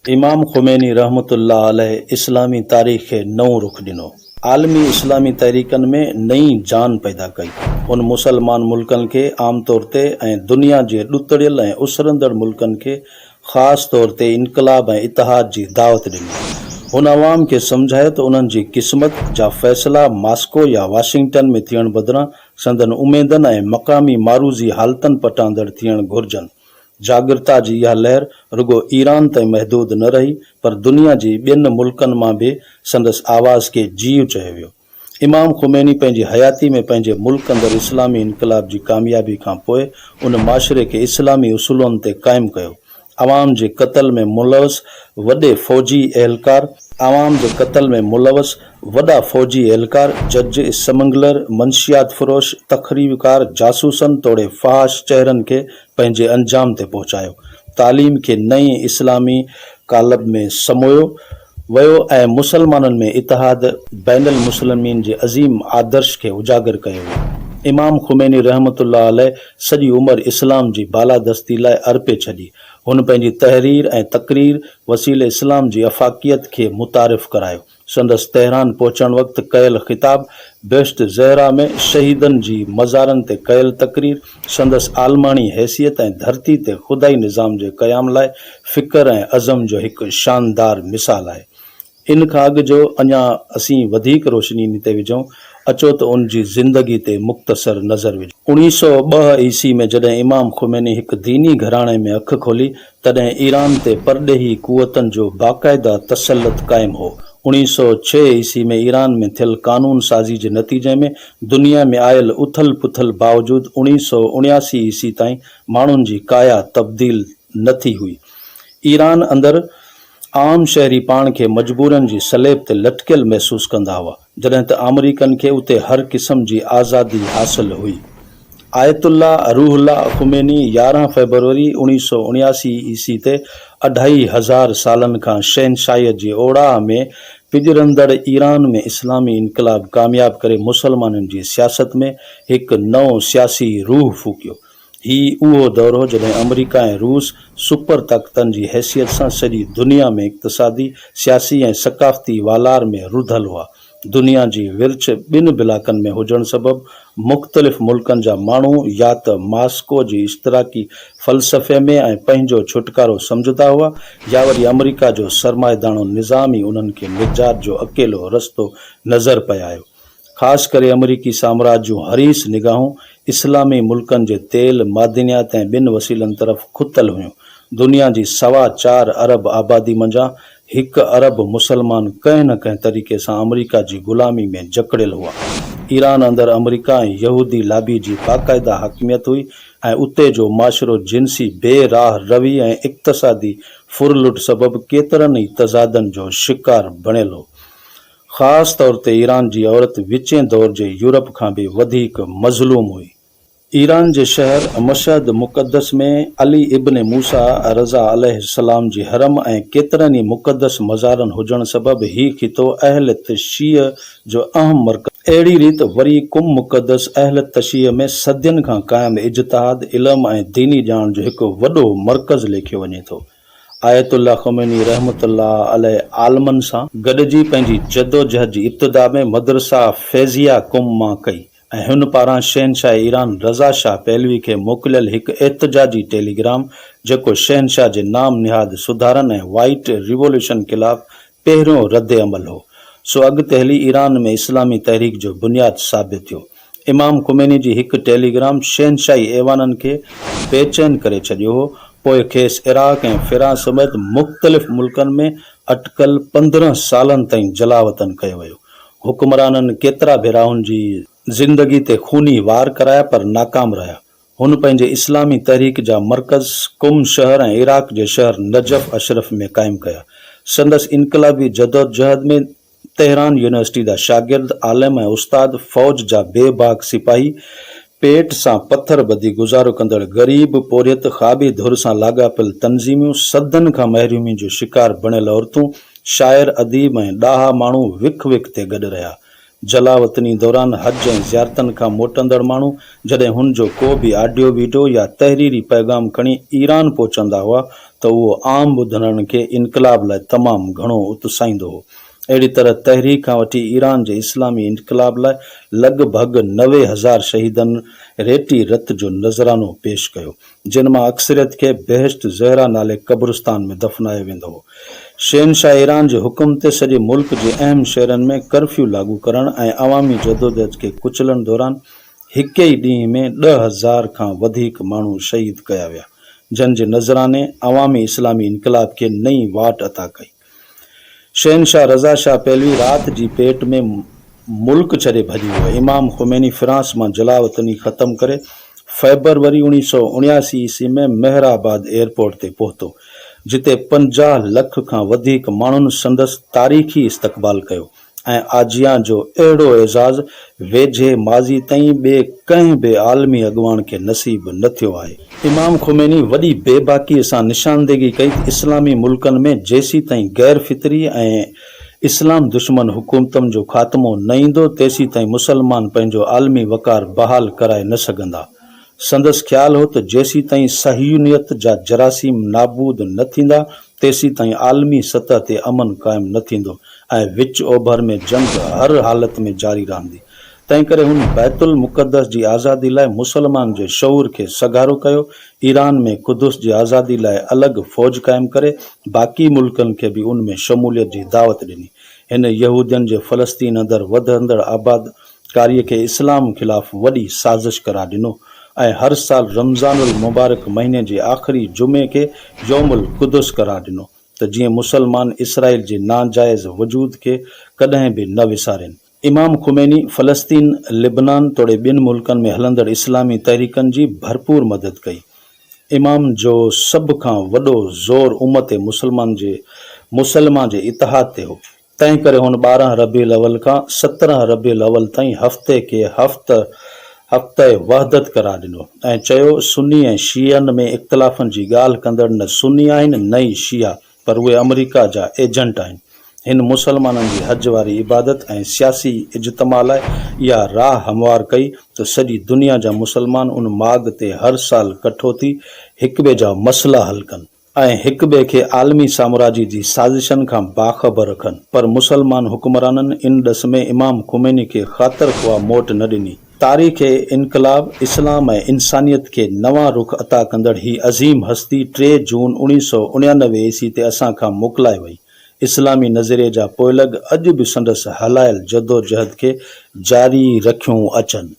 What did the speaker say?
इमाम ख़ुमैनी रहमतुल्लाह अलैह इस्लामी तारीख़ खे नओं रुख़ ॾिनो। आलमी इस्लामी तहरीकनि में नई जान पैदा कई। उन मुसलमान मुल्कनि खे आम तौर ते ऐं दुनिया जे ॾुतड़ियल ऐं उसरंदड़ मुल्कनि खे ख़ासि तौर ते इनक़लाब ऐं इतिहाद जी दावत ॾिनी। हुन अवाम खे सम्झायो त उन्हनि जी क़िस्मत जा फ़ैसिला मॉस्को या वाशिंगटन में थियण बदिरां संदन उमेदनि ऐं मक़ामी मारूज़ी हालतनि पटांदड़ थियण घुरिजनि। जागृता जी इहा लहर रुगो ईरान ताईं महदूद न रही पर दुनिया जी ॿियनि मुल्कनि मां बि संदसि आवाज़ खे जीउ चयो वियो। इमाम ख़ुमैनी पंहिंजी हयाती में पंहिंजे मुल्क अंदरि इस्लामी इनक़लाब जी कामयाबी खां पोइ उन माशरे खे इस्लामी उसूलनि ते क़ाइमु कयो। आवाम जे क़त्ल में मुलवस वॾा फ़ौजी एहलकार, जज, स्मगलर, मंशियात फ़रोश, तखरीबकार, जासूसन तोड़े फ़हाश चेहरनि खे पंहिंजे अंजाम ते पहुचायो। तालीम खे नई इस्लामी कालब में समोयो वियो ऐं मुसलमाननि में इतिहाद बैनुल मुस्लिमीन जे अज़ीम आदर्श खे उजागर कयो वियो। इमाम ख़ुमैनी रहमतुल्लाह अलैह सॼी उमिरि इस्लाम जी बालादस्ती लाइ अर्पे छॾी। हुन पंहिंजी तहरीर ऐं तक़रीर वसीले इस्लाम जी अफ़ाक़ियत खे मुतारिफ़ करायो। संदसि तेहरान पहुचण वक़्तु कयल ख़िताब, बेश्त ज़हरा में शहीदनि जी मज़ारनि ते कयल तक़रीर, संदसि आलमानी हैसियत ऐं धरती ते ख़ुदाई निज़ाम जे क़याम लाइ फ़िक्र ऐं अज़म जो हिकु शानदार मिसाल आहे। इन खां अॻु जो अञा असीं वधीक रोशनी इन ते विझूं, अचो त उन जी ज़िंदगी ते मुख़्तसर नज़र विझूं। 1902 ईस्वी में जॾहिं इमाम ख़ुमैनी हिकु दीनी घराणे में अखि खोली तॾहिं ईरान ते परॾेही क़ुवतनि जो बाक़ाइदा तसल्लुत क़ाइमु हो। 1906 ईस्वी में ईरान में थियल क़ानून साज़ी जे नतीजे में दुनिया में आयल उथल पुथल बावजूदि 1979 ईस्वी ताईं माण्हुनि जी काया तब्दील न थी हुई। ईरान अंदरि आम शहरी पाण खे मजबूरनि जी सलेब ते लटकियल महसूस कंदा हुआ, जॾहिं त अमरीकन खे उते हर क़िस्म जी आज़ादी हासिल हुई। आयतुल्लाह रूहुल्लाह ख़ुमैनी 11 फरवरी 1979 ईस्वी ते 2500 सालनि खां शहनशाहीअ जी ओड़ाह में पिॼरंदड़ ईरान में इस्लामी इनक़लाब कामयाब करे मुसलमाननि जी सियासत में हिकु नओं सियासी रूह फूकियो। हीउ उहो दौर हो जॾहिं अमरीका ऐं रूस सुपर ताक़तनि जी हैसियत सां सॼी दुनिया में इक़्तिसादी, सियासी ऐं सक़ाफ़ती वालार में रुधल हुआ। दुनिया जी विर्छ ॿिनि बिलाकनि में हुजण सबबि मुख़्तलिफ़ मुल्कनि जा माण्हू या त मॉस्को जी इश्तराकी फ़लसफ़े में ऐं पंहिंजो छुटकारो सम्झंदा हुआ या वरी अमरीका जो सरमाएदाणो निज़ाम ई उन्हनि खे निजात जो अकेलो रस्तो नज़र पिए आयो। ख़ासि करे अमरीकी साम्राज्य जूं हरीस निगाहूं इस्लामी मुल्कनि जे तेल, मादनियात ऐं ॿिनि वसीलनि तरफ़ खुतल हुयूं। दुनिया जी 4.25 अरब आबादी मंझां 1 अरब मुसलमान कंहिं न कंहिं तरीक़े सां अमरीका जी ग़ुलामी में जकड़ियल हुआ। ईरान अंदरि अमरीका ऐं यहूदी लाबी जी बाक़ाइदा हक़मियत हुई ऐं उते जो माशरो जिन्सी बेराह रवी ऐं इक़्तिसादी फुरलुट सबबि केतिरनि ई तज़ादनि जो शिकार बणियल हो। ख़ासि तौर ते ईरान जी औरत विचें दौर जे यूरोप खां बि वधीक मज़लूम हुई। ईरान जे शहर मशहद मुक़दस में अली इब्न मूसा रज़ा अलैहिस्सलाम जी हरम ऐं केतिरनि ई मुक़दस मज़ारनि हुजण सबबि ही ख़ितो अहल तशीह जो अहम मर्कज़। अहिड़ी रीति वरी कुम मुक़दस अहल तशीह में सदियुनि खां क़ाइम इज्तिहाद, इल्म ऐं दीनी ॼाण जो हिकु वॾो मर्कज़ लेखियो वञे थो। आयतुल्लाह ख़ुमैनी रहमतुल्लाह अलैह आलमनि सां गॾिजी पंहिंजी जदोजहद जी इब्तिदा में मदरसा फैज़िया कुम मां कई ऐं हुन पारां शहनशाह ईरान रज़ा शाह पहलवी खे मोकिलियल हिकु एहतजाजी टेलीग्राम, जेको शहनशाह जे नाम निहाद सुधारनि ऐं वाइट रिवोल्यूशन ख़िलाफ़ पहिरियों रद्द अमल हो, सो अॻिते हली ईरान में इस्लामी तहरीक जो बुनियाद साबित थियो। इमाम ख़ुमैनी जी हिकु टेलीग्राम शहनशाही ऐवाननि खे बेचैन करे छॾियो हो। पोइ खेसि इराक़ ऐं फ़िरां समेत मुख़्तलिफ़ मुल्कनि में अटकल 15 सालनि ताईं जलावतन कयो वियो। हुक्मराननि केतिरा भेरा हुन जी ज़िंदगी ते खूनी वार कराया पर नाकाम रहिया। हुन पंहिंजे इस्लामी तहरीक जा मर्कज़ कुम शहर ऐं इराक़ जे शहर नजफ़ अशरफ में क़ाइमु कया। संदसि इनक़लाबी जदोजहद में तेहरान यूनिवर्सिटी जा शागिर्द, आलिम ऐं उस्ताद, फ़ौज जा बेबाक सिपाही, पेट सां पत्थर ॿधी गुज़ारो कंदड़ ग़रीब पोरियत, ख़ाबी धुर सां लाॻापियल तंज़ीमियूं, सदन खां महरूमी जो शिकार बणियल औरतूं, शाइर, अदीब ऐं ॾाहा माण्हू विख विख ते गॾु रहिया। जलावतनी दौरान हज ऐं ज़ियारतनि खां मोटंदड़ माण्हू जॾहिं हुन जो को बि ऑडियो वीडियो या तहरीरी पैगाम खणी ईरान पहुचंदा हुआ त उहो आम ॿुधड़नि खे इनक़लाब लाइ तमामु घणो उत्साहींदो हो। अहिड़ी तरह तहरीक खां वठी ईरान जे इस्लामी इनक़लाब लाइ लॻभॻि 90,000 शहीदनि रेटी रत जो नज़रानो पेश कयो, जिन मां अक्सरियत खे बेहश्त ज़हरा नाले क़ब्रिस्तान में दफ़नायो वेंदो हो। शहनशाह ईरान जे हुकुम ते सॼे मुल्क जे अहम शहरनि में कर्फ्यू लागू करण ऐं अवामी जदोजहद खे कुचलण दौरान हिक ई ॾींहं में 10,000 खां वधीक माण्हू शहीद कया विया, जन जे नज़राने अवामी इस्लामी इनक़लाब खे नई वाट अता कई। शहनशाह रज़ा शाह पहलवी रात जी पेट में मुल्क छॾे भॼी वियो। इमाम ख़ुमैनी फ्रांस मां जलावतनी ख़त्म करे फेबरवरी 1979 ईस्वी में मेहराबाद एयरपोर्ट ते पहुतो, जिते 50 लख खां वधीक माण्हुनि संदसि तारीख़ी इस्तक़बाल कयो ऐं आजियां जो अहिड़ो एज़ाज़ वेझे माज़ी ताईं ॿिए कंहिं बि आलमी अॻुवाण खे नसीब न थियो आहे। इमाम ख़ुमैनी वॾी बेबाकीअ सां निशानदेगी कई त इस्लामी मुल्कनि में जेसी ताईं गैर फितरी ऐं इस्लाम दुश्मन हुकूमतनि जो ख़ात्मो न ईंदो, तेसी ताईं मुसलमान पंहिंजो आलमी वक़ार बहाल कराए न सघंदा। संदसि ख़्यालु हो त जेसी ताईं सहियूनियत जा जरासीम नाबूद न थींदा, तेसी ताईं आलमी सतह ते अमन क़ाइमु न थींदो ऐं विच ओभर में जंग हर हालत में जारी रहंदी। तंहिं करे हुन बैतुल मुक़द्दस जी आज़ादी लाइ मुसलमान जे शऊर खे सगारो कयो। ईरान में कुदुस जी आज़ादी लाइ अलॻि फ़ौज क़ाइमु करे बाक़ी मुल्कनि खे बि उन में शमूलियत जी दावत ॾिनी। हिन यहूदियुनि जे फ़लस्तीन अंदरि वधंदड़ आबादकारीअ खे इस्लाम ख़िलाफ़ वॾी साज़िश करार ॾिनो ऐं हर साल रमज़ानुल मुबारक महीने जे आख़िरी जुमे खे यौमुल कुदुस करार ॾिनो त जीअं मुसलमान इसराइल जे नाजाइज़ वजूद खे कॾहिं बि न विसारनि। इमाम ख़ुमैनी फ़लस्तीन, लिबनान तोड़े ॿिनि मुल्कनि में हलंदड़ इस्लामी तहरीकनि जी भरपूर मदद कई। इमाम जो सभ खां वॾो ज़ोर उम्मत मुसलमान जे इतिहाद ते हो। तंहिं करे हुन 12 रबीउल अव्वल खां 17 रबीउल अव्वल ताईं हफ़्ते खे हफ़्ते वहदत करार ॾिनो ऐं चयो, सुन्नी ऐं शियनि में इख़्तिलाफ़नि जी ॻाल्हि कंदड़ न सुन्नी आहिनि न ई शिया, पर उहे अमरीका जा एजेंट आहिनि। हिन मुसलमाननि जी हज वारी इबादत ऐं सियासी इज्तमा लाइ इहा राह हमवार कई त सॼी दुनिया जा मुसलमान उन माॻ ते हर साल कठो थी हिक ॿिए जा मसइला हल कनि ऐं हिक ॿिए खे आलमी साम्राजी जी साज़िशनि खां बाख़बर रखनि। पर मुसलमान हुक्मराननि इन ॾस में इमाम ख़ुमैनी खे ख़ातिर ख़्वाह मोट न ॾिनी। तारीख़ इनक़लाब, इस्लाम ऐं इंसानियत खे नवां रुख अता कंदड़ ही अज़ीम हस्ती 3 जून 1999 ईस्वी ते असां खां मोकिलाए वई। इस्लामी नज़रिये जा पोइलॻ अॼु बि संदसि हलायल जदोजहद खे जारी रखियूं अचनि।